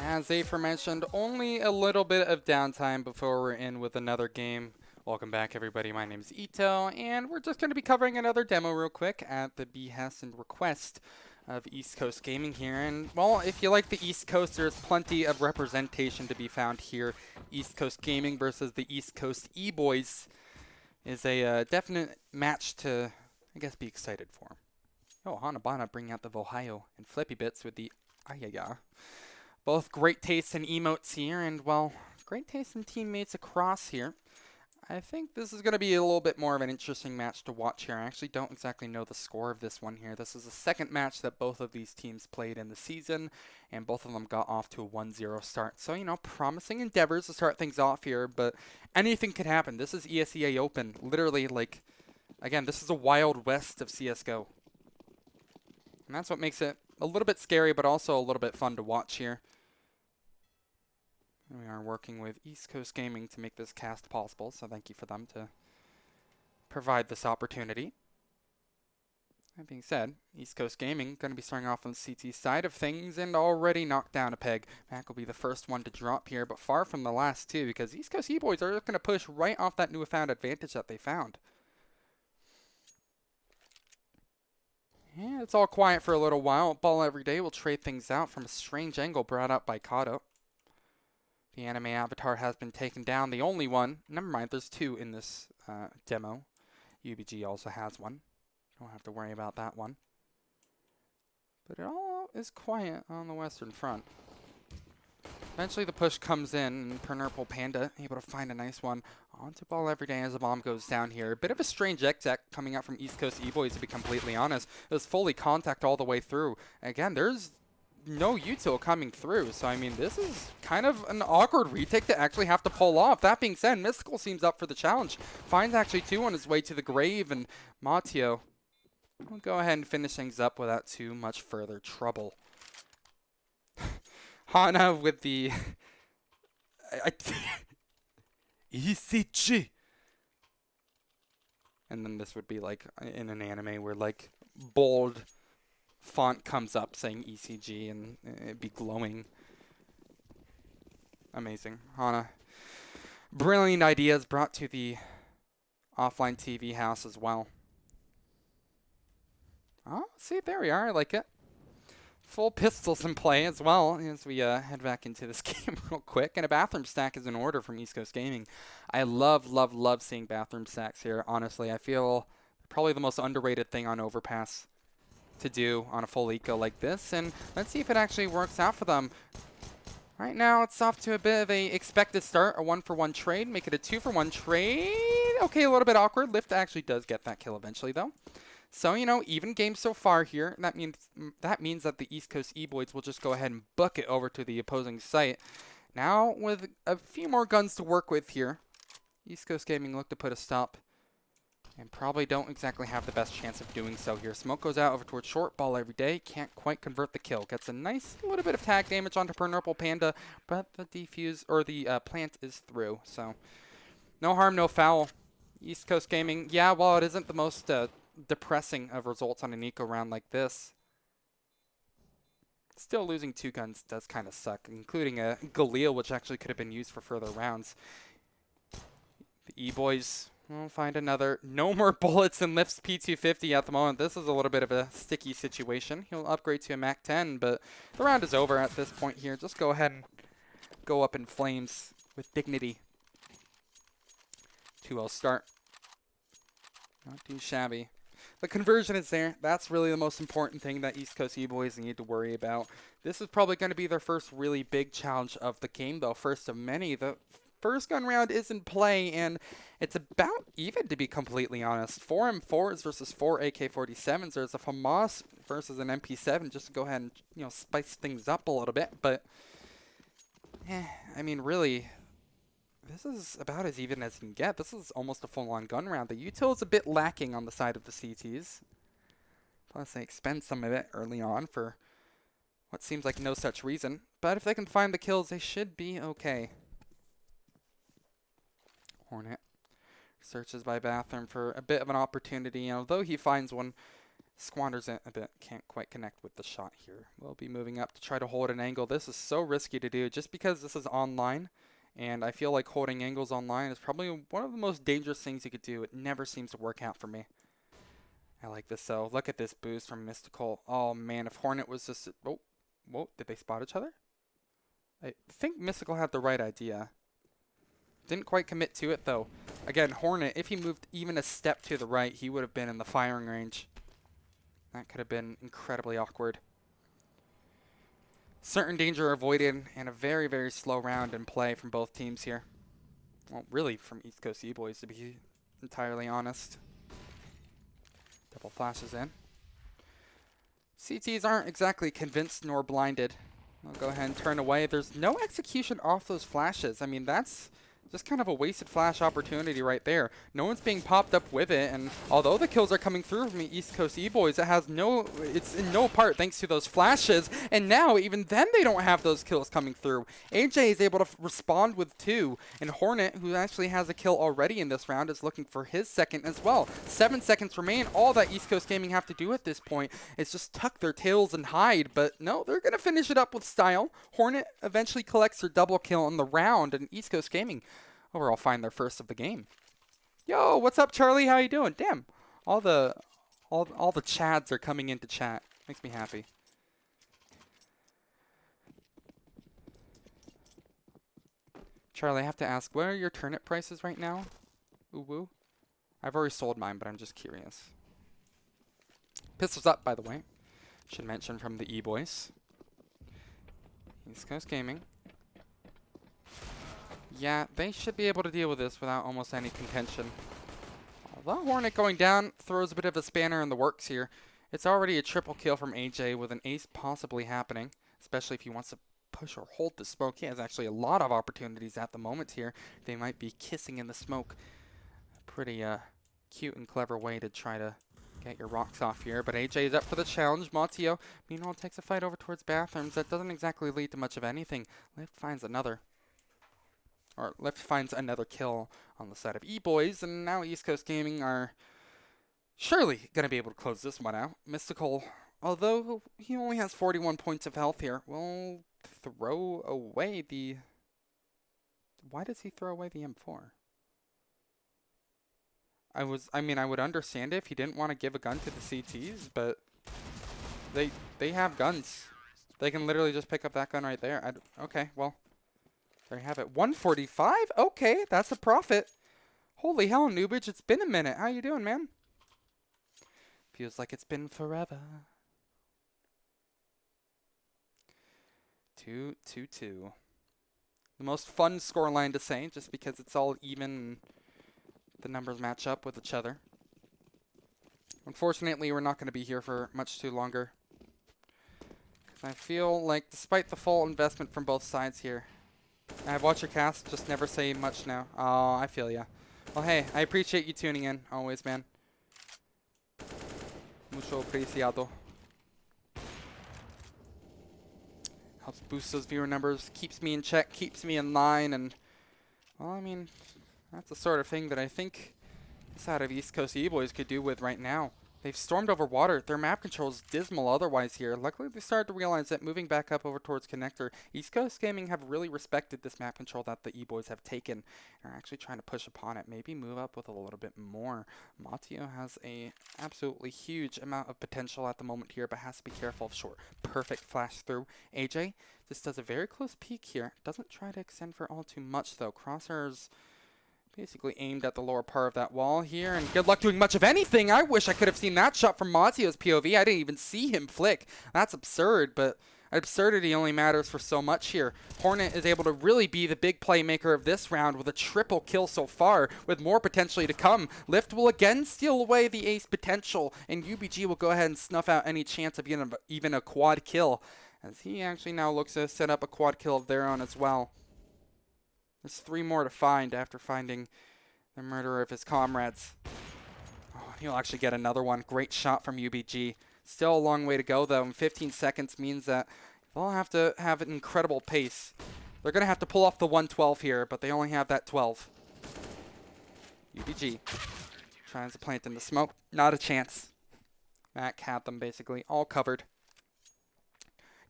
As aforementioned, only a little bit of downtime before we're in with another game. Welcome back, everybody. My name is Ito, and we're just going to be covering another demo real quick at the behest and request of East Coast Gaming here. And, well, if you like the East Coast, there's plenty of representation to be found here. East Coast Gaming versus the East Coast Eboys is a definite match to, I guess, be excited for. Oh, Hanabana bringing out the Vohio and Flippy Bits with the Ayaya. Both great taste in emotes here, and, well, great taste in teammates across here. I think this is going to be a little bit more of an interesting match to watch here. I actually don't exactly know the score of this one here. This is the second match that both of these teams played in the season, and both of them got off to a 1-0 start. So, you know, promising endeavors to start things off here, but anything could happen. This is ESEA Open. Literally, like, again, this is a wild west of CSGO. And that's what makes it a little bit scary, but also a little bit fun to watch here. We are working with East Coast Gaming to make this cast possible, so thank you for them to provide this opportunity. That being said, East Coast Gaming going to be starting off on the CT side of things and already knocked down a peg. Mac will be the first one to drop here, but far from the last two, because East Coast Eboys are just going to push right off that newfound advantage that they found. Yeah, it's all quiet for a little while. Ball every day will trade things out from a strange angle brought up by Kato. The anime avatar has been taken down. The only one. Never mind, there's two in this demo. UBG also has one. Don't have to worry about that one. But it all is quiet on the Western Front. Eventually the push comes in, and Pernurple Panda able to find a nice one onto ball every day as the bomb goes down here. A bit of a strange exec coming out from East Coast Eboys, to be completely honest. It was fully contact all the way through. Again, there's no util coming through, so I mean, this is kind of an awkward retake to actually have to pull off. That being said, Mystical seems up for the challenge. Finds actually two on his way to the grave, and Mateo will go ahead and finish things up without too much further trouble. Hana with the ECG. And then this would be like in an anime where like bold font comes up saying ECG and it'd be glowing. Amazing. Hana. Brilliant ideas brought to the offline TV house as well. Oh, see, there we are. I like it. Full pistols in play as well as we head back into this game real quick. And a bathroom stack is in order from East Coast Gaming. I love, love, love seeing bathroom stacks here. Honestly, I feel probably the most underrated thing on Overpass to do on a full eco like this. And let's see if it actually works out for them. Right now, it's off to a bit of a expected start. A 1-for-1 trade. Make it a 2-for-1 trade. Okay, a little bit awkward. Lift actually does get that kill eventually, though. So, you know, even game so far here. That means that the East Coast Eboys will just go ahead and book it over to the opposing site. Now, with a few more guns to work with here, East Coast Gaming look to put a stop. And probably don't exactly have the best chance of doing so here. Smoke goes out over towards short ball every day. Can't quite convert the kill. Gets a nice little bit of tag damage onto Pernurple Panda, but the defuse or the plant is through. So no harm, no foul. East Coast Gaming, yeah, while it isn't the most depressing of results on an eco round like this, still losing two guns does kind of suck, including a Galil, which actually could have been used for further rounds. The E-Boys will find another. No more bullets and lifts P250 at the moment. This is a little bit of a sticky situation. He'll upgrade to a Mac 10, but the round is over at this point here. Just go ahead and go up in flames with dignity. 2-0 start. Not too shabby. The conversion is there. That's really the most important thing that East Coast E-Boys need to worry about. This is probably going to be their first really big challenge of the game, though. First of many. The first gun round is in play, and it's about even, to be completely honest. 4 M4s versus 4 AK-47s. There's a FAMAS versus an MP7, just to go ahead and, you know, spice things up a little bit. But, I mean, really, this is about as even as you can get. This is almost a full-on gun round. The util is a bit lacking on the side of the CTs. Plus, they expend some of it early on for what seems like no such reason. But if they can find the kills, they should be okay. Hornet searches by bathroom for a bit of an opportunity. And although he finds one, Squanders it a bit. Can't quite connect with the shot here. We'll be moving up to try to hold an angle. This is so risky to do just because this is online. And I feel like holding angles online is probably one of the most dangerous things you could do. It never seems to work out for me. I like this though. Look at this boost from Mystical. Oh man, if Hornet was just... Oh, whoa, did they spot each other? I think Mystical had the right idea. Didn't quite commit to it though. Again, Hornet, if he moved even a step to the right, he would have been in the firing range. That could have been incredibly awkward. Certain danger avoided and a very, very slow round in play from both teams here. Well, really from East Coast Eboys, to be entirely honest. Double flashes in. CTs aren't exactly convinced nor blinded. I'll go ahead and turn away. There's no execution off those flashes. I mean, that's just kind of a wasted flash opportunity right there. No one's being popped up with it, and although the kills are coming through from the East Coast Eboys, it's in no part thanks to those flashes, and now even then they don't have those kills coming through. AJ is able to respond with 2, and Hornet, who actually has a kill already in this round, is looking for his second as well. 7 seconds remain. All that East Coast Gaming have to do at this point is just tuck their tails and hide, but no, they're going to finish it up with style. Hornet eventually collects their double kill in the round, and East Coast Gaming overall find their first of the game. Yo, what's up, Charlie? How you doing? Damn, all the chads are coming into chat. Makes me happy. Charlie, I have to ask, what are your turnip prices right now? Ooh woo. I've already sold mine, but I'm just curious. Pistols up, by the way. Should mention from the E-Boys. East Coast Gaming. Yeah, they should be able to deal with this without almost any contention. Although Hornet going down throws a bit of a spanner in the works here. It's already a triple kill from AJ with an ace possibly happening, especially if he wants to push or hold the smoke. He has actually a lot of opportunities at the moment here. They might be kissing in the smoke. A pretty cute and clever way to try to get your rocks off here. But AJ is up for the challenge. Matio, meanwhile, takes a fight over towards bathrooms. That doesn't exactly lead to much of anything. Lift finds another kill on the side of E-Boys, and now East Coast Gaming are surely going to be able to close this one out. Mystical, although he only has 41 points of health here, will throw away the... Why does he throw away the M4? I mean, I would understand it if he didn't want to give a gun to the CTs, but they have guns. They can literally just pick up that gun right there. Okay, well... There you have it. 145? Okay, that's a profit. Holy hell, Noobage, it's been a minute. How you doing, man? Feels like it's been forever. 2-2-2. The most fun scoreline to say, just because it's all even and the numbers match up with each other. Unfortunately, we're not going to be here for much too longer. I feel like, despite the full investment from both sides here, I've watched your cast, just never say much now. Oh, I feel ya. Well, hey, I appreciate you tuning in, always, man. Mucho apreciado. Helps boost those viewer numbers, keeps me in check, keeps me in line, and, well, I mean, that's the sort of thing that I think this side of East Coast E-Boys could do with right now. They've stormed over water. Their map control is dismal otherwise here. Luckily, they started to realize that moving back up over towards Connector, East Coast Gaming have really respected this map control that the E-Boys have taken and are actually trying to push upon it. Maybe move up with a little bit more. Matio has a absolutely huge amount of potential at the moment here, but has to be careful of short. Perfect flash through. AJ just does a very close peek here. Doesn't try to extend for all too much, though. Crosshairs basically aimed at the lower part of that wall here, and good luck doing much of anything. I wish I could have seen that shot from Matio's POV. I didn't even see him flick. That's absurd, but absurdity only matters for so much here. Hornet is able to really be the big playmaker of this round with a triple kill so far, with more potentially to come. Lift will again steal away the ace potential, and UBG will go ahead and snuff out any chance of even a quad kill, as he actually now looks to set up a quad kill of their own as well. There's 3 more to find after finding the murderer of his comrades. Oh, he'll actually get another one. Great shot from UBG. Still a long way to go, though, and 15 seconds means that they'll have to have an incredible pace. They're going to have to pull off the 112 here, but they only have that 12. UBG tries to plant in the smoke. Not a chance. Mac had them basically all covered.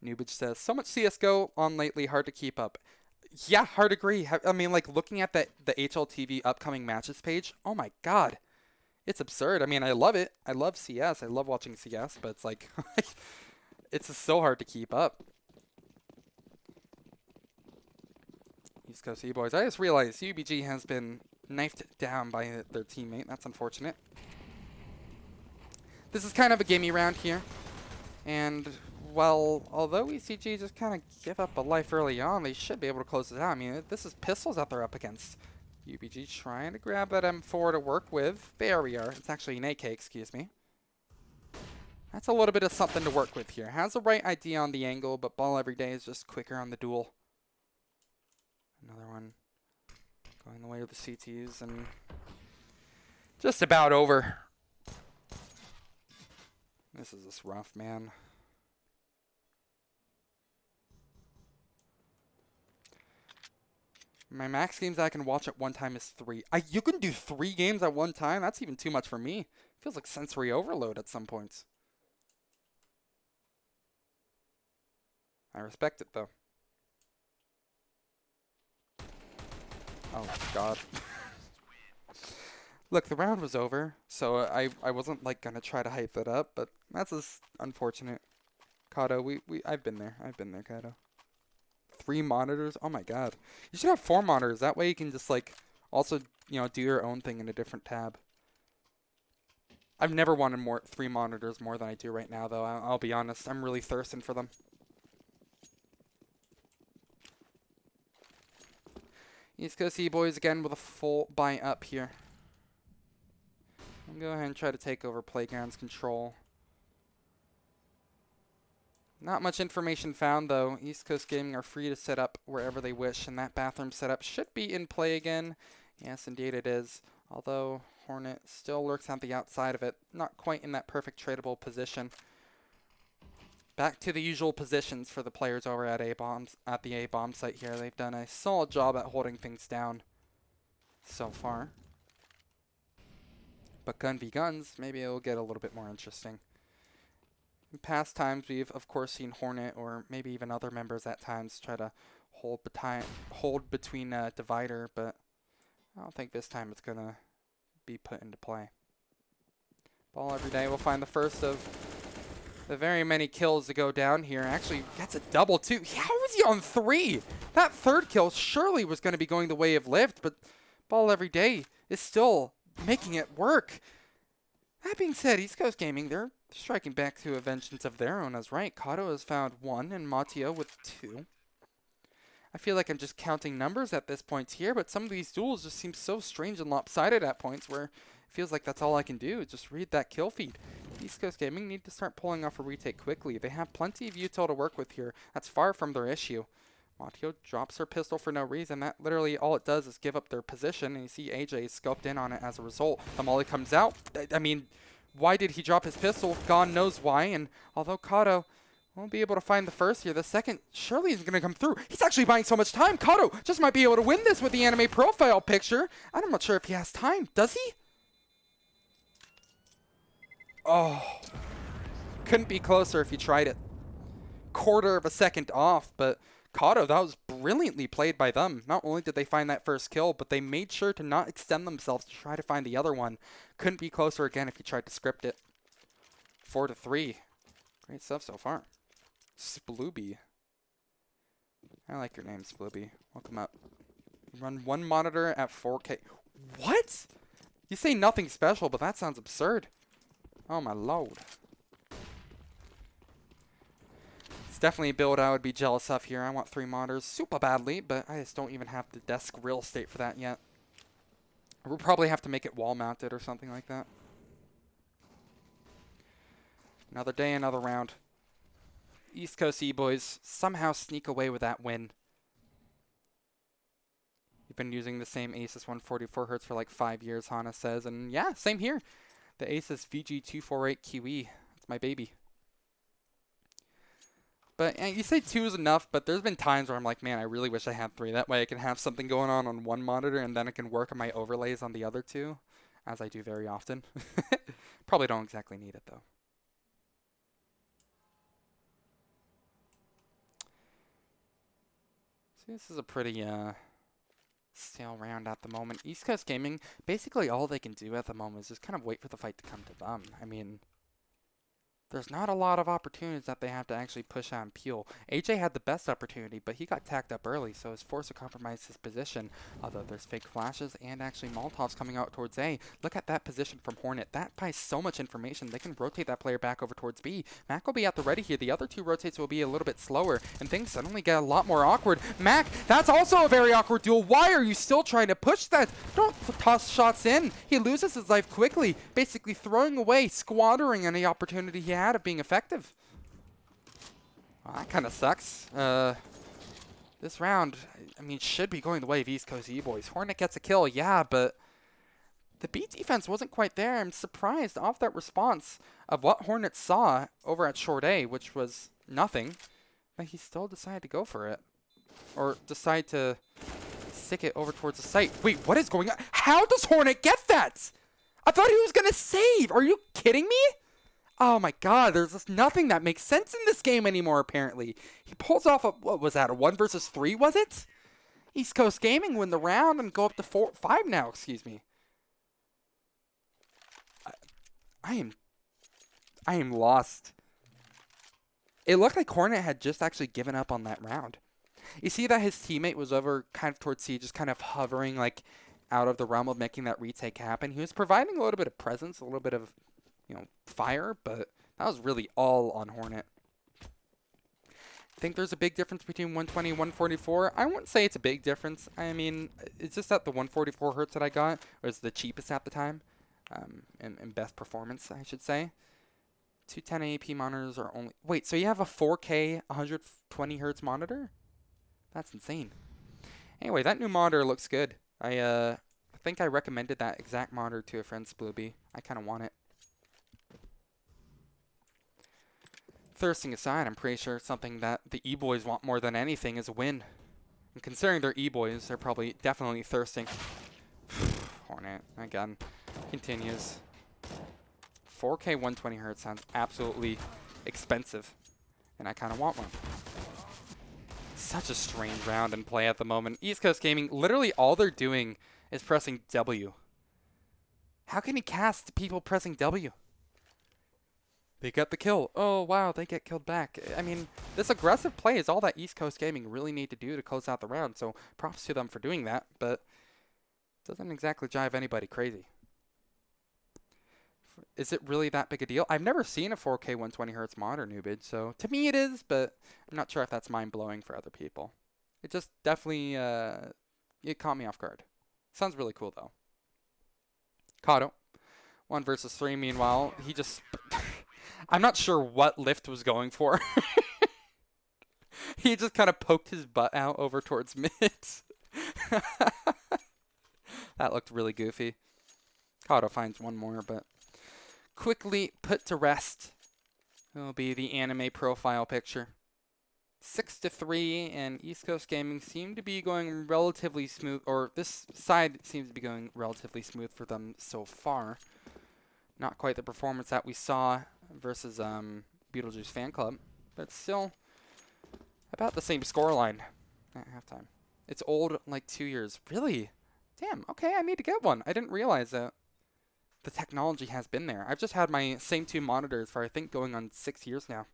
Nubage says, so much CSGO on lately, hard to keep up. Yeah, hard agree. I mean, like, looking at the HLTV upcoming matches page, oh my god. It's absurd. I mean, I love it. I love CS. I love watching CS, but it's like, it's just so hard to keep up. East Coast Eboys. I just realized UBG has been knifed down by their teammate. That's unfortunate. This is kind of a gimme round here. And, well, although ECG just kind of give up a life early on, they should be able to close it out. I mean, this is pistols that they're up against. UBG trying to grab that M4 to work with. There we are. It's actually an AK, excuse me. That's a little bit of something to work with here. Has the right idea on the angle, but ball every day is just quicker on the duel. Another one going the way of the CTs and just about over. This is just rough, man. My max games I can watch at one time is 3. You can do 3 games at one time? That's even too much for me. Feels like sensory overload at some points. I respect it, though. Oh, God. Look, the round was over, so I wasn't, like, gonna try to hype it up, but that's just unfortunate. Kato, I've been there. I've been there, Kato. 3 monitors? Oh my god. You should have 4 monitors. That way you can just, like, also, you know, do your own thing in a different tab. I've never wanted 3 monitors more than I do right now, though. I'll be honest. I'm really thirsting for them. East Coast E-Boys again with a full buy up here. I'll go ahead and try to take over Playground's control. Not much information found, though. East Coast Gaming are free to set up wherever they wish, and that bathroom setup should be in play again. Yes, indeed it is. Although Hornet still lurks on the outside of it. Not quite in that perfect tradable position. Back to the usual positions for the players over at the A-bomb site here. They've done a solid job at holding things down so far. But gun v guns, maybe it'll get a little bit more interesting. In past times, we've of course seen Hornet or maybe even other members at times try to hold between Divider, but I don't think this time it's going to be put into play. Ball every day. We'll find the first of the very many kills to go down here. Actually, that's a double, too. How was he on 3? That third kill surely was going to be going the way of Lift, but ball every day is still making it work. That being said, East Coast Gaming, they're striking back to a vengeance of their own as right. Kato has found 1 and Matio with 2. I feel like I'm just counting numbers at this point here, but some of these duels just seem so strange and lopsided at points where it feels like that's all I can do, just read that kill feed. East Coast Gaming need to start pulling off a retake quickly. They have plenty of util to work with here. That's far from their issue. Matio drops her pistol for no reason. That literally all it does is give up their position, and you see AJ scoped in on it as a result. The molly comes out. I mean, why did he drop his pistol? God knows why, and although Kato won't be able to find the first here, the second surely is going to come through. He's actually buying so much time. Kato just might be able to win this with the anime profile picture. I'm not sure if he has time. Does he? Oh, couldn't be closer if he tried it. Quarter of a second off, but Kato, that was brilliantly played by them. Not only did they find that first kill, but they made sure to not extend themselves to try to find the other one. Couldn't be closer again if he tried to script it. 4-3. Great stuff so far. Splooby. I like your name, Splooby. Welcome up. Run 1 monitor at 4K. What? You say nothing special, but that sounds absurd. Oh my lord. It's definitely a build I would be jealous of here. I want 3 monitors super badly, but I just don't even have the desk real estate for that yet. We'll probably have to make it wall mounted or something like that. Another day, another round. East Coast E-Boys somehow sneak away with that win. You've been using the same Asus 144Hz for like 5 years, Hana says. And yeah, same here. The Asus VG248QE. It's my baby. But you say 2 is enough, but there's been times where I'm like, man, I really wish I had 3. That way I can have something going on 1 monitor, and then I can work on my overlays on the other 2, as I do very often. Probably don't exactly need it, though. So this is a pretty stale round at the moment. East Coast Gaming, basically all they can do at the moment is just kind of wait for the fight to come to them. I mean, there's not a lot of opportunities that they have to actually push on Peel. AJ had the best opportunity, but he got tacked up early, so is forced to compromise his position. Although there's fake flashes and actually Molotovs coming out towards A. Look at that position from Hornet. That buys so much information. They can rotate that player back over towards B. Mac will be at the ready here. The other two rotates will be a little bit slower, and things suddenly get a lot more awkward. Mac, that's also a very awkward duel. Why are you still trying to push that? Don't toss shots in. He loses his life quickly, basically throwing away, squandering any opportunity he had of being effective. Well, that kind of sucks. This round, I mean, should be going the way of East Coast Eboys. Hornet gets a kill, yeah, but the B defense wasn't quite there. I'm surprised off that response of what Hornet saw over at short A, which was nothing, but he still decided to go for it. Or decide to stick it over towards the site. Wait, what is going on? How does Hornet get that? I thought he was going to save. Are you kidding me? Oh my god, there's just nothing that makes sense in this game anymore, apparently. He pulls off a, what was that, a 1 versus 3, was it? East Coast Gaming win the round and go up to 5 now, excuse me. I am lost. It looked like Hornet had just actually given up on that round. You see that his teammate was over kind of towards C, just kind of hovering like out of the realm of making that retake happen. He was providing a little bit of presence, a little bit of, you know, fire, but that was really all on Hornet. I think there's a big difference between 120 and 144. I wouldn't say it's a big difference. I mean, it's just that the 144 hertz that I got was the cheapest at the time, and best performance, I should say. 210 AP monitors are only... Wait, so you have a 4K 120 hertz monitor? That's insane. Anyway, that new monitor looks good. I think I recommended that exact monitor to a friend, Splooby. I kind of want it. Thirsting aside, I'm pretty sure something that the E-Boys want more than anything is a win. And considering they're E-Boys, they're probably definitely thirsting. Hornet, again, continues. 4K 120 hertz sounds absolutely expensive, and I kind of want one. Such a strange round in play at the moment. East Coast Gaming, literally all they're doing is pressing W. How can he cast people pressing W? They get the kill. Oh, wow, they get killed back. I mean, this aggressive play is all that East Coast Gaming really need to do to close out the round, so props to them for doing that, but doesn't exactly jive anybody crazy. Is it really that big a deal? I've never seen a 4K 120 hertz monitor, Newbid, so to me it is, but I'm not sure if that's mind-blowing for other people. It just definitely, it caught me off guard. Sounds really cool, though. Kato, 1 versus 3, meanwhile, he just... I'm not sure what Lift was going for. He just kind of poked his butt out over towards mid. That looked really goofy. Kato finds one more, but quickly put to rest. It'll be the anime profile picture. 6-3, and East Coast Gaming seem to be going relatively smooth, or this side seems to be going relatively smooth for them so far. Not quite the performance that we saw versus Beetlejuice Fan Club, but still about the same scoreline at halftime. It's old, like 2 years. Really? Damn, okay, I need to get one. I didn't realize that the technology has been there. I've just had my same 2 monitors for, I think, going on 6 years now.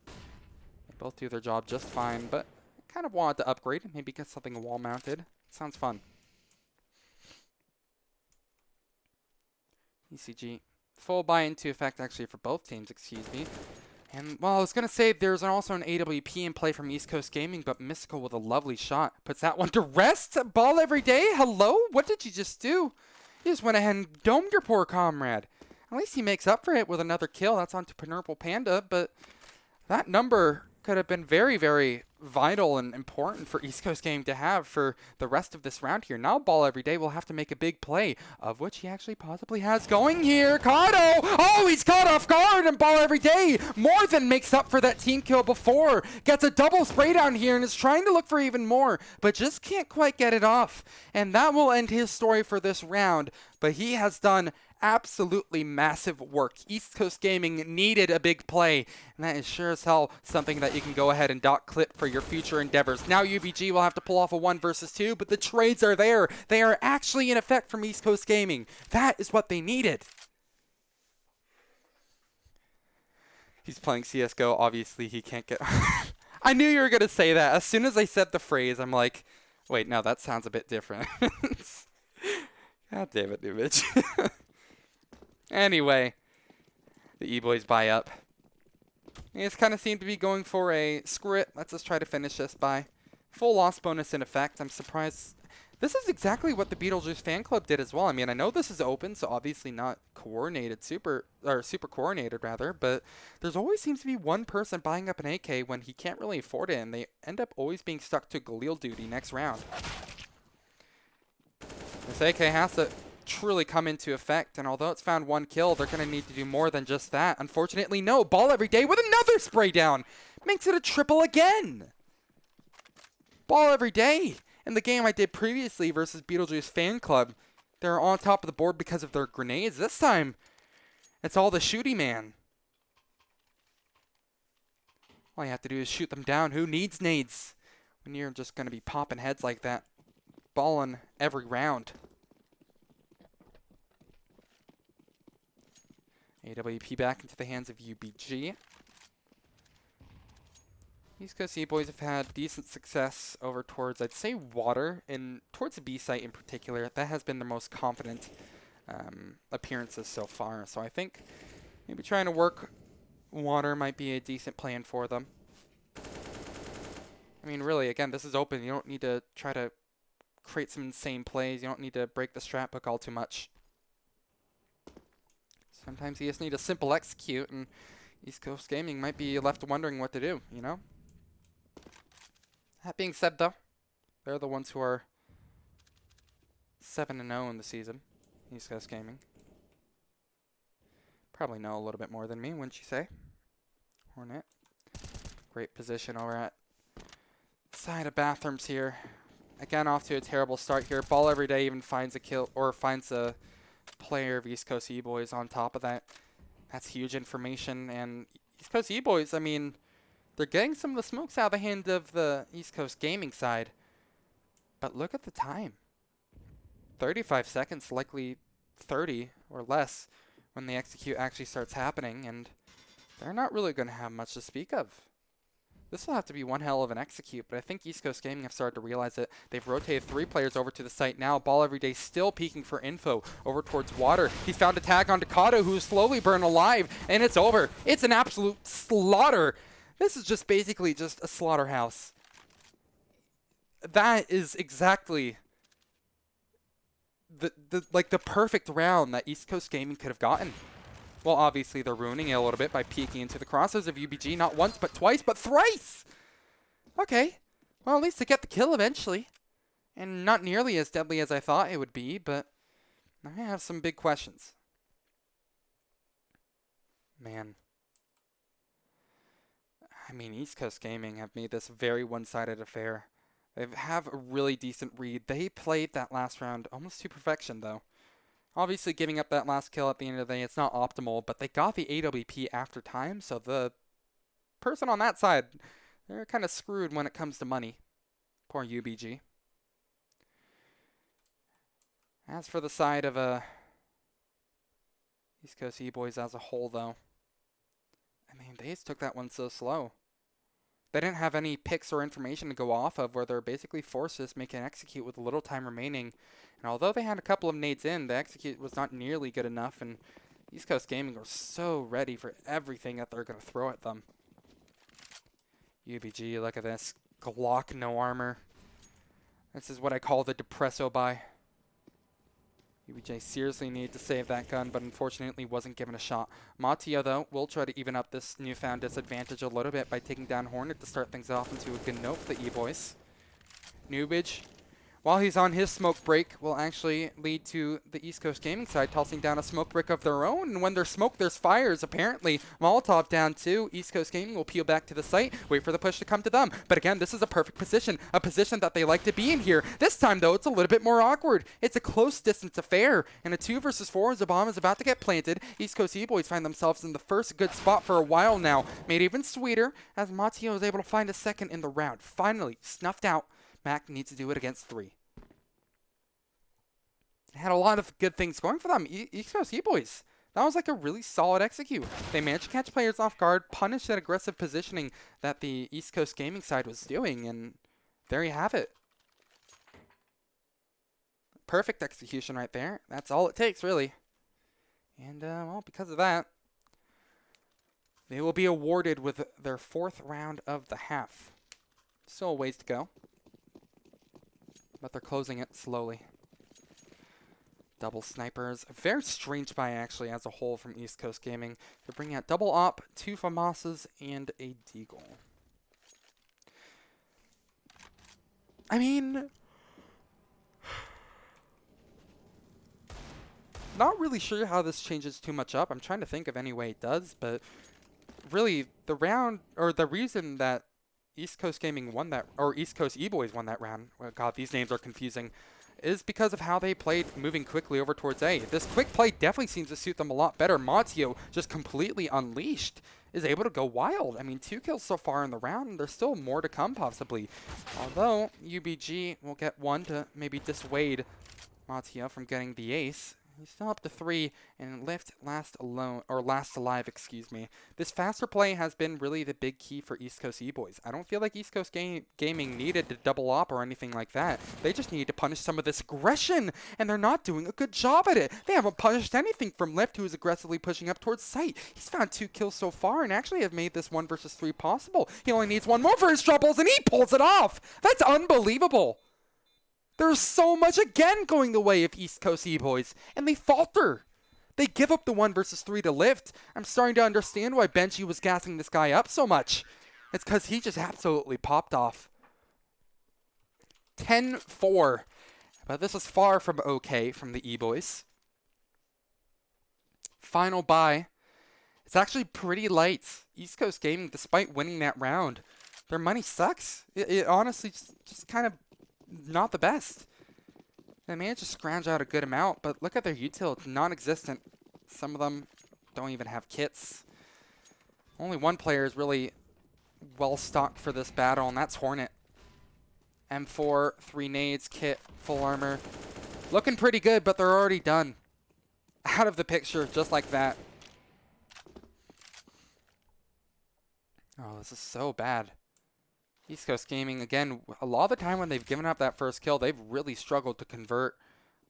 They both do their job just fine, but I kind of wanted to upgrade, maybe get something wall-mounted. Sounds fun. ECG. Full buy into effect, actually, for both teams, excuse me. And, well, I was going to say there's also an AWP in play from East Coast Gaming, but Mystical with a lovely shot puts that one to rest. Ball every day? Hello? What did you just do? You just went ahead and domed your poor comrade. At least he makes up for it with another kill. That's on to Purple Panda, but that number could have been very, very vital and important for East Coast Gaming to have for the rest of this round here. Now Ball every day will have to make a big play, of which he actually possibly has going here. Kato! Oh, he's caught off guard, and Ball every day more than makes up for that team kill before. Gets a double spray down here and is trying to look for even more, but just can't quite get it off. And that will end his story for this round, but he has done Absolutely massive work. East Coast Gaming needed a big play, and that is sure as hell something that you can go ahead and dot clip for your future endeavors. Now UBG will have to pull off a 1 versus 2, but the trades are there. They are actually in effect from East Coast Gaming. That is what they needed. He's playing CSGO. Obviously, he can't get... I knew you were going to say that. As soon as I said the phrase, I'm like, wait, no, that sounds a bit different. God damn it, new bitch. Anyway, the Eboys buy up. They just kind of seem to be going for a screw it, let's just try to finish this by full loss bonus in effect. I'm surprised. This is exactly what the Beetlejuice fan club did as well. I mean, I know this is open, so obviously not coordinated, super coordinated rather, but there's always seems to be one person buying up an AK when he can't really afford it, and they end up always being stuck to Galil duty next round. This AK has to truly come into effect, and although it's found 1 kill, they're going to need to do more than just that. Unfortunately, no. Ball every day with another spray down. Makes it a triple again. Ball every day. In the game I did previously versus Beetlejuice Fan Club, they're on top of the board because of their grenades. This time, it's all the shooty man. All you have to do is shoot them down. Who needs nades when you're just going to be popping heads like that? Balling every round. AWP back into the hands of UBG. East Coast Eboys have had decent success over towards, I'd say, water, and towards the B site in particular. That has been the most confident appearances so far. So I think maybe trying to work water might be a decent plan for them. I mean, really, again, this is open. You don't need to try to create some insane plays. You don't need to break the strat book all too much. Sometimes you just need a simple execute, and East Coast Gaming might be left wondering what to do, you know? That being said, though, they're the ones who are 7-0 in the season, East Coast Gaming. Probably know a little bit more than me, wouldn't you say? Hornet. Great position over at side of bathrooms here. Again, off to a terrible start here. Ball every day even finds a kill, or finds a player of East Coast Eboys on top of that. That's huge information. And East Coast Eboys, I mean, they're getting some of the smokes out of the hand of the East Coast Gaming side. But look at the time. 35 seconds, likely 30 or less when the execute actually starts happening. And they're not really going to have much to speak of. This will have to be one hell of an execute, but I think East Coast Gaming have started to realize it. They've rotated 3 players over to the site now. Ball every day still peeking for info over towards water. He's found a tag on Decado, who's slowly burned alive, and it's over. It's an absolute slaughter. This is just basically just a slaughterhouse. That is exactly the perfect round that East Coast Gaming could have gotten. Well, obviously, they're ruining it a little bit by peeking into the crosshairs of UBG, not once, but twice, but thrice! Okay. Well, at least they get the kill eventually. And not nearly as deadly as I thought it would be, but I have some big questions. Man. I mean, East Coast Gaming have made this very one-sided affair. They have a really decent read. They played that last round almost to perfection, though. Obviously, giving up that last kill at the end of the day, it's not optimal, but they got the AWP after time, so the person on that side, they're kind of screwed when it comes to money. Poor UBG. As for the side of East Coast Eboys as a whole, though, I mean, they just took that one so slow. They didn't have any picks or information to go off of where they're basically forced to just make an execute with a little time remaining. And although they had a couple of nades in, the execute was not nearly good enough, and East Coast Gaming were so ready for everything that they're going to throw at them. UBG, look at this. Glock, no armor. This is what I call the Depresso buy. UBJ seriously needed to save that gun, but unfortunately wasn't given a shot. Mattia, though, will try to even up this newfound disadvantage a little bit by taking down Hornet to start things off into a good note for the E-Boys. Nubage while he's on his smoke break, will actually lead to the East Coast Gaming side tossing down a smoke break of their own. And when there's smoke, there's fires. Apparently, Molotov down too. East Coast Gaming will peel back to the site, wait for the push to come to them. But again, this is a perfect position, a position that they like to be in here. This time, though, it's a little bit more awkward. It's a close distance affair, and a 2 versus 4 as a bomb is about to get planted. East Coast Eboys find themselves in the first good spot for a while now. Made even sweeter as Matio is able to find a second in the round. Finally, snuffed out. Mac needs to do it against 3. Had a lot of good things going for them. East Coast Eboys. That was like a really solid execute. They managed to catch players off guard, punish that aggressive positioning that the East Coast Gaming side was doing, and there you have it. Perfect execution right there. That's all it takes, really. And, well, because of that, they will be awarded with their 4th round of the half. Still a ways to go, but they're closing it slowly. Double snipers. A very strange buy, actually, as a whole from East Coast Gaming. They're bringing out double op, 2 FAMASas, and a Deagle. I mean, not really sure how this changes too much up. I'm trying to think of any way it does, but really, the round, or the reason that East Coast Gaming won that, or East Coast Eboys won that round, oh god, these names are confusing, is because of how they played moving quickly over towards A. This quick play definitely seems to suit them a lot better. Matio, just completely unleashed, is able to go wild. I mean, 2 kills so far in the round, and there's still more to come possibly. Although, UBG will get 1 to maybe dissuade Matio from getting the ace. He's still up to 3, and Lift last alive, excuse me. This faster play has been really the big key for East Coast Eboys. I don't feel like East Coast Gaming needed to double op or anything like that. They just needed to punish some of this aggression, and they're not doing a good job at it. They haven't punished anything from Lift, who is aggressively pushing up towards site. He's found 2 kills so far, and actually have made this 1 versus 3 possible. He only needs 1 more for his troubles, and he pulls it off. That's unbelievable. There's so much again going the way of East Coast Eboys, and they falter. They give up the 1 versus 3 to Lift. I'm starting to understand why Benji was gassing this guy up so much. It's because he just absolutely popped off. 10-4. But this is far from okay from the Eboys. Final buy. It's actually pretty light. East Coast Gaming, despite winning that round, their money sucks. It honestly just kind of not the best. They managed to scrounge out a good amount, but look at their util. It's non-existent. Some of them don't even have kits. Only one player is really well stocked for this battle, and that's Hornet. M4, 3 nades, kit, full armor. Looking pretty good, but they're already done. Out of the picture, just like that. Oh, this is so bad. East Coast Gaming, again, a lot of the time when they've given up that first kill, they've really struggled to convert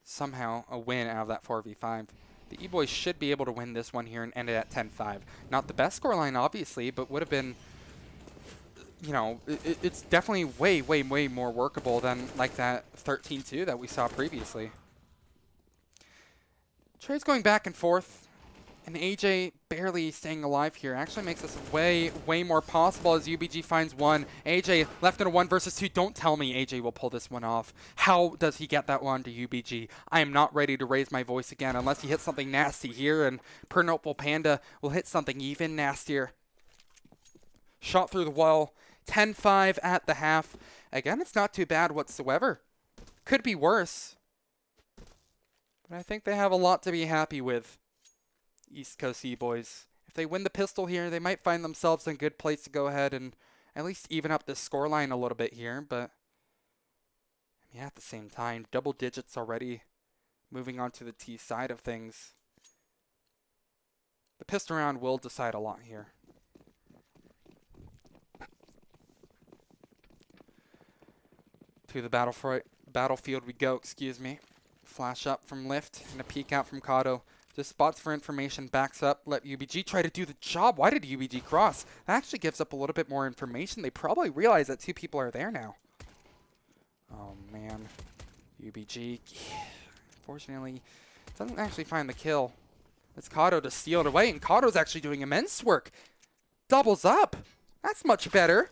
somehow a win out of that 4v5. The E-Boys should be able to win this one here and end it at 10-5. Not the best scoreline, obviously, but would have been, you know, it's definitely way, way, way more workable than like that 13-2 that we saw previously. Trades going back and forth. And AJ barely staying alive here actually makes this way, way more possible as UBG finds 1. AJ left in a 1 versus 2. Don't tell me AJ will pull this one off. How does he get that one to UBG? I am not ready to raise my voice again unless he hits something nasty here, and Purple Panda will hit something even nastier. Shot through the wall. 10-5 at the half. Again, it's not too bad whatsoever. Could be worse. But I think they have a lot to be happy with. East Coast E-Boys. If they win the pistol here, they might find themselves in a good place to go ahead and at least even up this scoreline a little bit here, but yeah, at the same time, double digits already. Moving on to the T side of things. The pistol round will decide a lot here. To the battlefield we go, excuse me. Flash up from Lift and a peek out from Kato. Just spots for information, backs up, let UBG try to do the job. Why did UBG cross? That actually gives up a little bit more information. They probably realize that 2 people are there now. Oh, man. UBG, fortunately, doesn't actually find the kill. It's Kato to steal it away, and Kato's actually doing immense work. Doubles up. That's much better.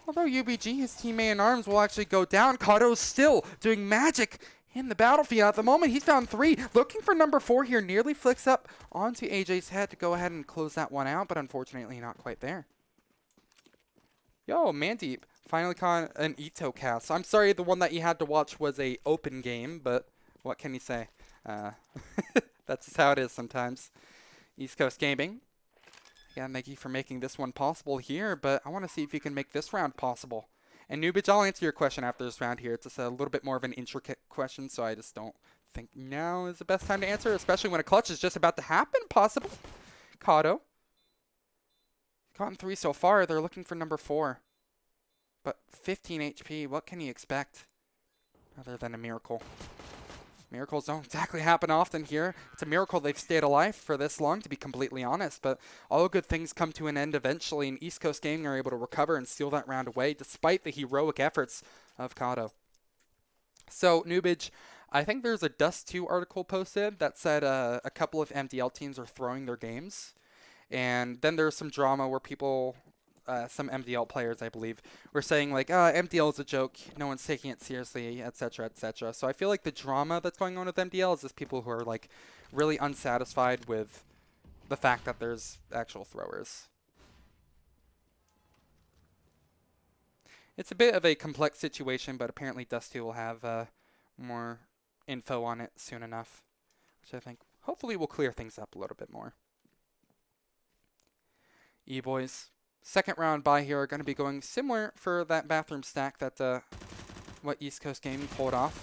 Although UBG, his teammate in arms, will actually go down. Kado's still doing magic in the battlefield at the moment. He's found 3, looking for number 4 here. Nearly flicks up onto AJ's head to go ahead and close that one out, but unfortunately not quite there. Yo, Mandeep finally caught an Ito cast. I'm sorry, the one that you had to watch was a open game, but what can you say? That's just how it is sometimes. East Coast Gaming. Again, thank you for making this one possible here, but I want to see if you can make this round possible. And Nubage, I'll answer your question after this round here. It's just a little bit more of an intricate question, so I just don't think now is the best time to answer, especially when a clutch is just about to happen, possible. Kado. Gotten 3 so far. They're looking for number 4. But 15 HP, what can you expect other than a miracle? Miracles don't exactly happen often here. It's a miracle they've stayed alive for this long, to be completely honest. But all good things come to an end eventually, and East Coast Gaming are able to recover and steal that round away, despite the heroic efforts of Kado. So, Nubage, I think there's a Dust 2 article posted that said a couple of MDL teams are throwing their games. And then there's some drama where people... some MDL players, I believe, were saying like, MDL is a joke, no one's taking it seriously, etc., etc. So I feel like the drama that's going on with MDL is just people who are like really unsatisfied with the fact that there's actual throwers. It's a bit of a complex situation, but apparently Dusty will have more info on it soon enough, which I think hopefully will clear things up a little bit more. Eboys. Second round bye here are going to be going similar for that bathroom stack that what East Coast Gaming pulled off.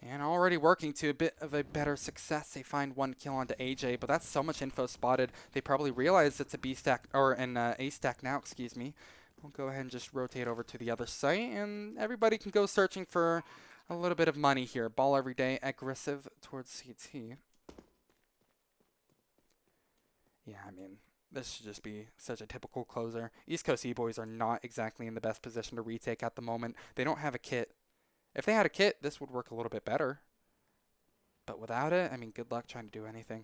And already working to a bit of a better success. They find 1 kill onto AJ, but that's so much info spotted. They probably realize it's a B stack, or an A stack now, excuse me. We'll go ahead and just rotate over to the other site, and everybody can go searching for a little bit of money here. Ball every day, aggressive towards CT. Yeah, I mean... this should just be such a typical closer. East Coast E-Boys are not exactly in the best position to retake at the moment. They don't have a kit. If they had a kit, this would work a little bit better. But without it, I mean, good luck trying to do anything.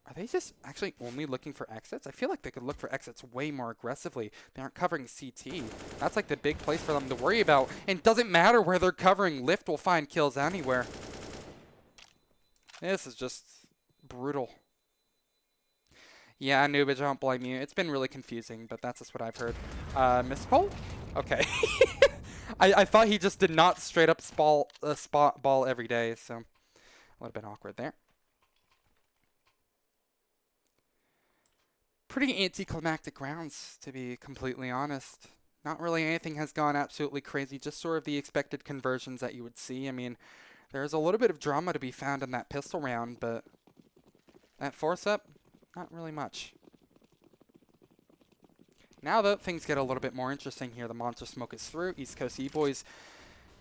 Are they just actually only looking for exits? I feel like they could look for exits way more aggressively. They aren't covering CT. That's like the big place for them to worry about. And it doesn't matter where they're covering. Lift will find kills anywhere. This is just brutal. Yeah, Nubage, I don't blame you. It's been really confusing, but that's just what I've heard. Misspell? Okay. I thought he just did not straight up spot ball every day, so a little bit awkward there. Pretty anticlimactic rounds, to be completely honest. Not really anything has gone absolutely crazy, just sort of the expected conversions that you would see. I mean, there's a little bit of drama to be found in that pistol round, but that force-up, not really much. Now, though, things get a little bit more interesting here. The monster smoke is through. East Coast E-Boys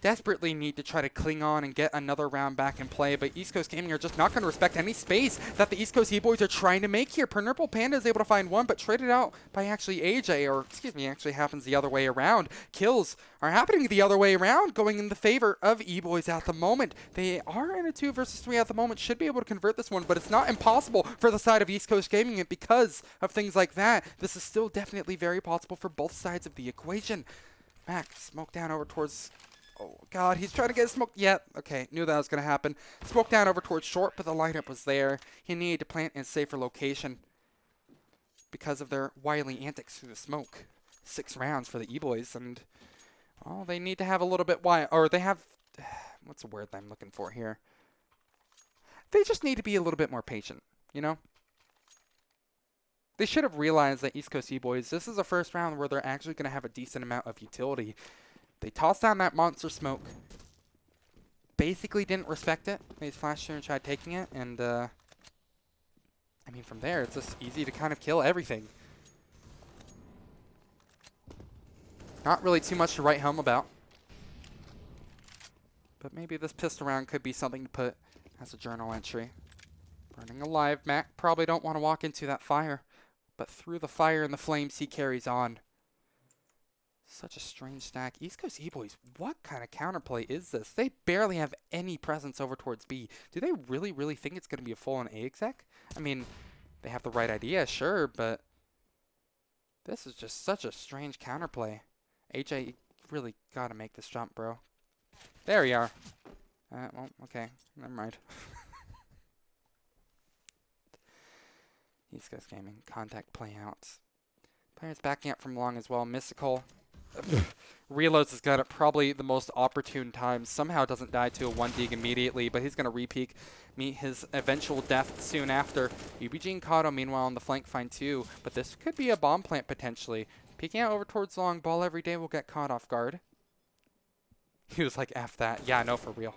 desperately need to try to cling on and get another round back in play, but East Coast Gaming are just not going to respect any space that the East Coast E-Boys are trying to make here. Purple Panda is able to find 1, but traded out by actually AJ, or excuse me, actually happens the other way around. Kills are happening the other way around, going in the favor of E-Boys at the moment. They are in a 2 versus 3 at the moment, should be able to convert this one, but it's not impossible for the side of East Coast Gaming, and because of things like that, this is still definitely very possible for both sides of the equation. Mac, smoke down over towards... oh, God, he's trying to get smoked. Yeah, okay, knew that was going to happen. Smoke down over towards short, but the lineup was there. He needed to plant in a safer location because of their wily antics through the smoke. 6 rounds for the E-Boys, and, well, they need to have a little bit or they have, what's the word that I'm looking for here? They just need to be a little bit more patient, you know? They should have realized that East Coast E-Boys, this is a first round where they're actually going to have a decent amount of utility. They tossed down that monster smoke. Basically didn't respect it. They flashed through and tried taking it. And, I mean, from there, it's just easy to kind of kill everything. Not really too much to write home about. But maybe this pistol round could be something to put as a journal entry. Burning alive. Mac probably don't want to walk into that fire. But through the fire and the flames, he carries on. Such a strange stack. East Coast E-Boys, what kind of counterplay is this? They barely have any presence over towards B. Do they really, really think it's going to be a full-on A exec? I mean, they have the right idea, sure, but This is just such a strange counterplay. AJ really gotta make this jump, bro. There we are. Well, okay. Never mind. East Coast Gaming. Contact playouts. Players backing up from long as well. Mystical. Reloads has got it probably the most opportune time. Somehow doesn't die to a 1 dig immediately, but he's going to re-peek, meet his eventual death soon after. UBG and Kato, meanwhile, on the flank find 2, but this could be a bomb plant potentially. Peeking out over towards long, ball every day will get caught off guard. He was like, F that. Yeah, no, for real.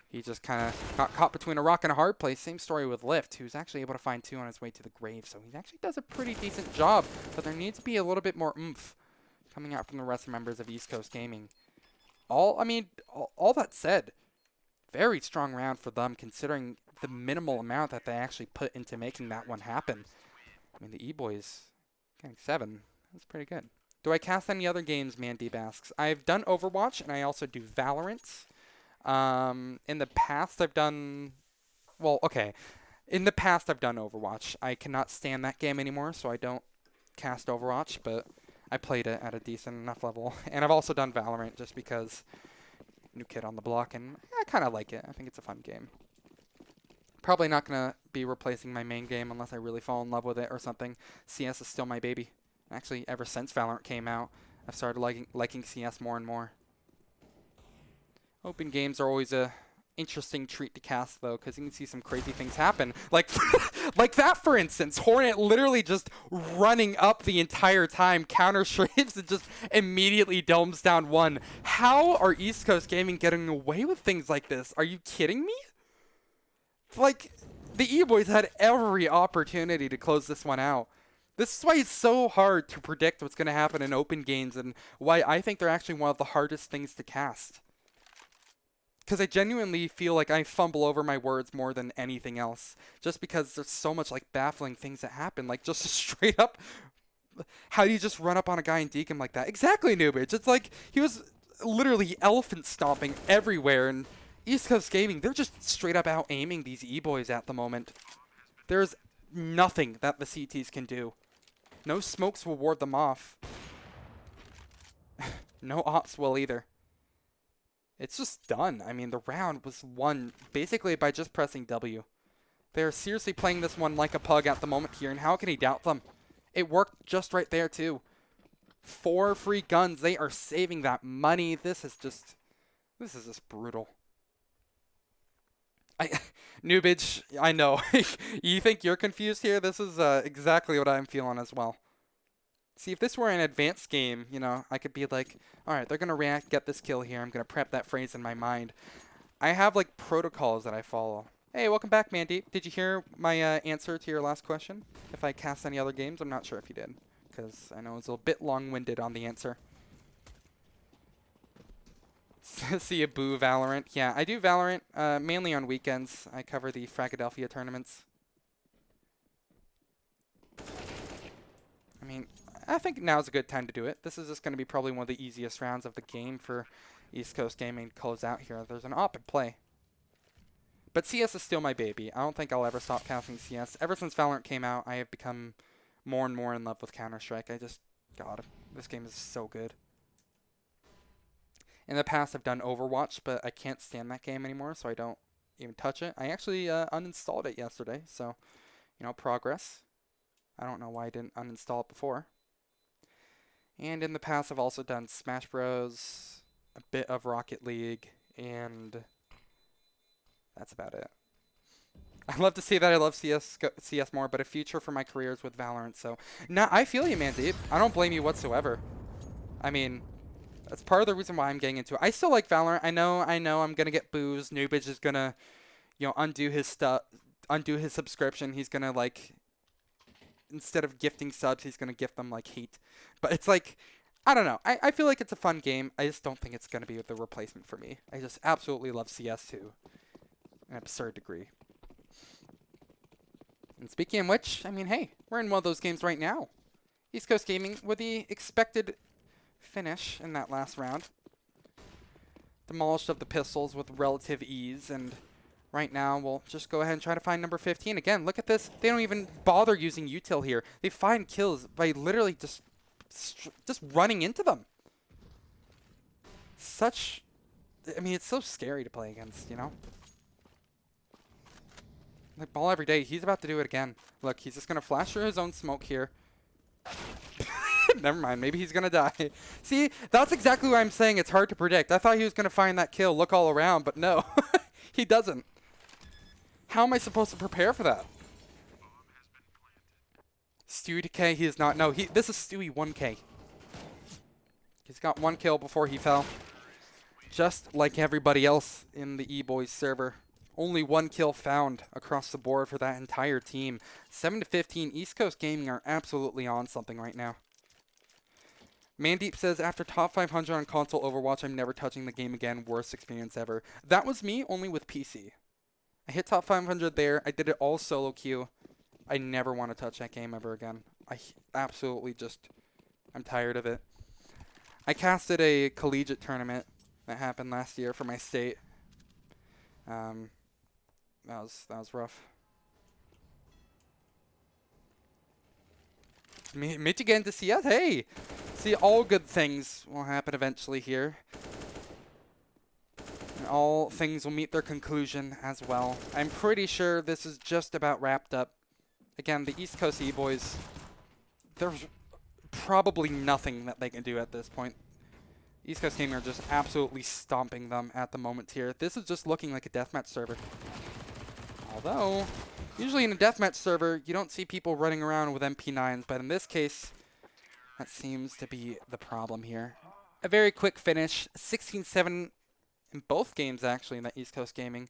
He just kind of got caught between a rock and a hard place. Same story with Lift, who's actually able to find 2 on his way to the grave. So he actually does a pretty decent job, but there needs to be a little bit more oomph coming out from the rest of members of East Coast Gaming. All that said, very strong round for them considering the minimal amount that they actually put into making that one happen. I mean, the Eboys getting 7. That's pretty good. Do I cast any other games, Mandeep asks. I've done Overwatch, and I also do Valorant. In the past, I've done... Well, okay. In the past, I've done Overwatch. I cannot stand that game anymore, so I don't cast Overwatch, but I played it at a decent enough level. And I've also done Valorant just because new kid on the block, and I kind of like it. I think it's a fun game. Probably not going to be replacing my main game unless I really fall in love with it or something. CS is still my baby. Actually, ever since Valorant came out, I've started liking CS more and more. Open games are always a interesting treat to cast, though, because you can see some crazy things happen. Like, like that, for instance. Hornet literally just running up the entire time, counter strafes, and just immediately domes down 1. How are East Coast Gaming getting away with things like this? Are you kidding me? Like, the Eboys had every opportunity to close this one out. This is why it's so hard to predict what's going to happen in open games, and why I think they're actually one of the hardest things to cast. Because I genuinely feel like I fumble over my words more than anything else. Just because there's so much, like, baffling things that happen. Like, just straight up, how do you just run up on a guy and deke him like that? Exactly, Noobage. It's like, he was literally elephant stomping everywhere. And East Coast Gaming, they're just straight up out-aiming these E-boys at the moment. There's nothing that the CTs can do. No smokes will ward them off. No ops will either. It's just done. I mean, the round was won basically by just pressing W. They're seriously playing this one like a pug at the moment here, and how can he doubt them? It worked just right there, too. 4 free guns. They are saving that money. This is just brutal. Noobage, I know. You think you're confused here? This is exactly what I'm feeling as well. See, if this were an advanced game, you know, I could be like, all right, they're going to react, get this kill here. I'm going to prep that phrase in my mind. I have, like, protocols that I follow. Hey, welcome back, Mandeep. Did you hear my answer to your last question? If I cast any other games? I'm not sure if you did, because I know it's a bit long-winded on the answer. See a boo Valorant. Yeah, I do Valorant mainly on weekends. I cover the Fragadelphia tournaments. I mean, I think now's a good time to do it. This is just going to be probably one of the easiest rounds of the game for East Coast Gaming to close out here. There's an op at play. But CS is still my baby. I don't think I'll ever stop casting CS. Ever since Valorant came out, I have become more and more in love with Counter-Strike. God, this game is so good. In the past, I've done Overwatch, but I can't stand that game anymore, so I don't even touch it. I actually uninstalled it yesterday, so, you know, progress. I don't know why I didn't uninstall it before. And in the past, I've also done Smash Bros, a bit of Rocket League, and that's about it. I'd love to say that I love CS more, but a future for my career is with Valorant, so... Nah, I feel you, Mandeep. I don't blame you whatsoever. I mean... That's part of the reason why I'm getting into it. I still like Valorant. I know I'm gonna get boos. Noobage is gonna, you know, undo his subscription. He's gonna, like, instead of gifting subs, he's gonna gift them like hate. But it's like, I don't know. I feel like it's a fun game. I just don't think it's gonna be the replacement for me. I just absolutely love CS to an absurd degree. And speaking of which, I mean, hey, we're in one of those games right now. East Coast Gaming with the expected finish in that last round. Demolished of the pistols with relative ease, and right now we'll just go ahead and try to find number 15. Again, look at this. They don't even bother using util here. They find kills by literally just just running into them. I mean, it's so scary to play against, you know? Like, ball every day. He's about to do it again. Look, he's just going to flash through his own smoke here. Never mind. Maybe he's going to die. See, that's exactly why I'm saying it's hard to predict. I thought he was going to find that kill, look all around, but no. He doesn't. How am I supposed to prepare for that? Stewie to K, he is not. No, this is Stewie 1K. He's got 1 kill before he fell. Just like everybody else in the Eboys server. Only 1 kill found across the board for that entire team. 7-15, East Coast Gaming are absolutely on something right now. Mandeep says, after top 500 on console Overwatch, I'm never touching the game again. Worst experience ever. That was me, only with PC. I hit top 500 there. I did it all solo queue. I never want to touch that game ever again. I absolutely I'm tired of it. I casted a collegiate tournament that happened last year for my state. That was rough. Meet again to see us. Hey, see, all good things will happen eventually here. And all things will meet their conclusion as well. I'm pretty sure this is just about wrapped up. Again, the East Coast E-Boys, there's probably nothing that they can do at this point. East Coast Gaming are just absolutely stomping them at the moment here. This is just looking like a deathmatch server. Although, usually in a deathmatch server, you don't see people running around with MP9s, but in this case, that seems to be the problem here. A very quick finish, 16-7 in both games, actually, in that East Coast Gaming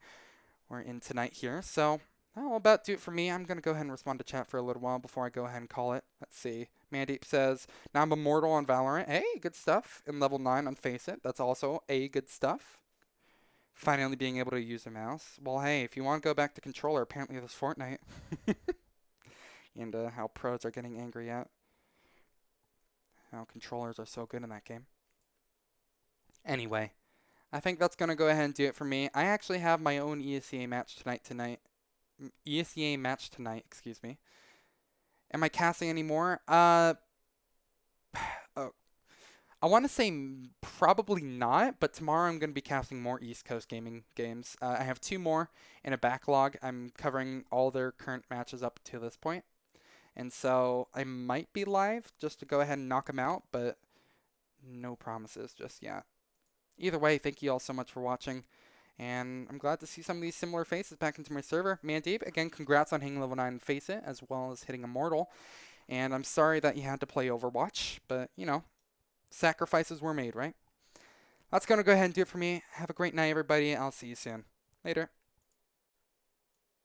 we're in tonight here. So, that'll about do it for me. I'm going to go ahead and respond to chat for a little while before I go ahead and call it. Let's see. Mandeep says, now I'm immortal on Valorant. Hey, good stuff. In level 9 on Face It. That's also good stuff. Finally being able to use a mouse. Well, hey, if you want to go back to controller, apparently there's Fortnite. And how pros are getting angry at how controllers are so good in that game. Anyway, I think that's going to go ahead and do it for me. I actually have my own ESEA match tonight. ESEA match tonight, excuse me. Am I casting anymore? Oh, I want to say probably not, but tomorrow I'm going to be casting more East Coast Gaming games. I have 2 more in a backlog. I'm covering all their current matches up to this point. And so I might be live just to go ahead and knock them out, but no promises just yet. Either way, thank you all so much for watching. And I'm glad to see some of these similar faces back into my server. Mandeep, again, congrats on hitting level 9 and Face It, as well as hitting Immortal. And I'm sorry that you had to play Overwatch, but, you know, sacrifices were made, right? That's going to go ahead and do it for me. Have a great night, everybody. I'll see you soon. Later.